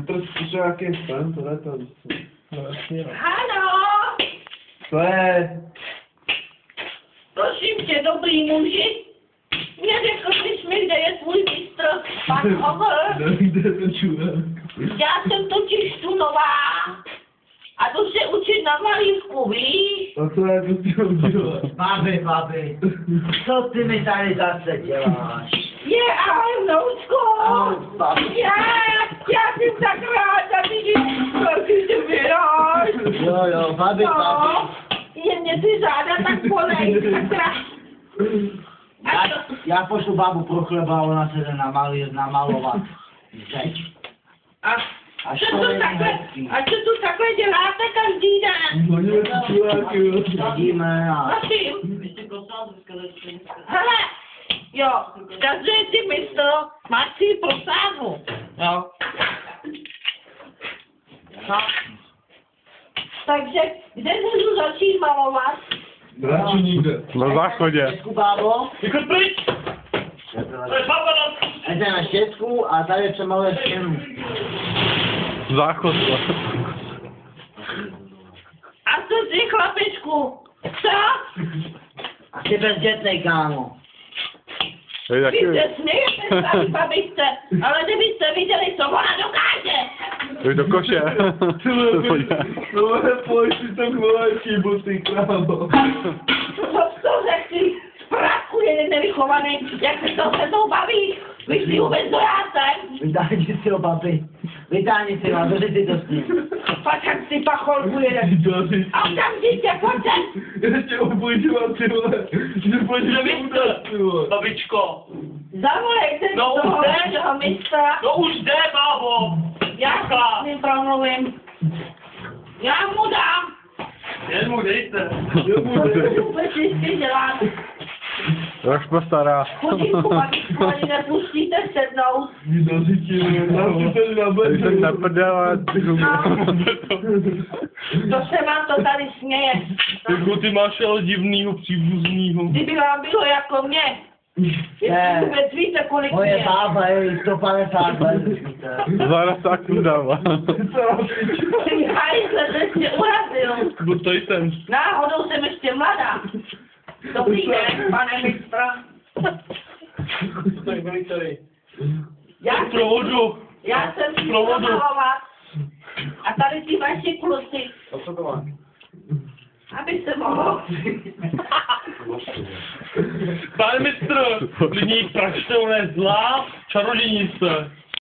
Trošku nějaký stan, tohle to. No jasně, no. Ano, To je... prosím tě, dobrý muži. Neřekl bys mi, kde je tvůj mistr, pan Hover. Kde to čurák? Já jsem totiž tu nová. A jdu se učit na malířku, víš? A co jako ty udělat? Babi, co ty mi tady zase děláš? Je, ahoj, vnoučko. Ahoj, babi. Já jsem tak ráda, vidíš, když ty vyráš. Jo, babi. No, je mě ty záda tak bolej, sakra. Já pošlu babu pro chleba, ona se jde namalovat zeď. A co tu takhle děláte každý den? Hodíme ty čuráky, jo. Sedíme a... Prosím. Hele, jo, vzkazuje ti mistr, máš si prosázu. Jo. No. Takže, kde můžu začít malovat? Radši nikde. Na záchodě. Štětku, bábo. Vychod pryč! Jdete na štětku a tady přemaluje stěnu. Záchod. A co ty, chlapičku? Co? A jsi bezdětnej, kámo. Hej, Vy taky... se smějete, sami babičce, ale kdybyste viděli, co ona dokáže. Jdeš do koše. Tohle pojď si to chválečky, boty, krávo. Co řekl ty zprávku jeden nevychovaný, jak se to se tou baví? Víš si vůbec, kdo já jsem? Vytáhni si ho, babi. Vytáhni si ho a drži si to s ním. Pak jak si pacholku jeden. A tam dítě, pojďte. Ještě obojďovat, ty vole. Že pojď udat, ty vole. Babičko. Zavolejte No, toho už jde. našeho mistra. No už jde, bábo. Já s ním promluvím. Já mu dám. Jen mu dejte. Vůbec jistě dělat. Už postará. Chudinku, babičku, ani nepustíte sednout. Vydal si ti, nám si tady Tady jsem na naprdela. To se vám to tady směje. Jako ty máš ale divnýho příbuznýho. Kdyby vám bylo jako mě. Ne. Vůbec víte, kolik Moje mě. bába je jí 150 let, víte. Zaraz tak dává. Ty hajzle, ten mě urazil. Bo to jsem. Náhodou jsem ještě mladá. Dobrý den, pane mistra. Tak byli tady. Já jsem si Provodu. malovat. A tady ty vaši kluci, A co to má? aby se mohlo. Pane mistr, nyní prašte, ona je zlá čarodějnice.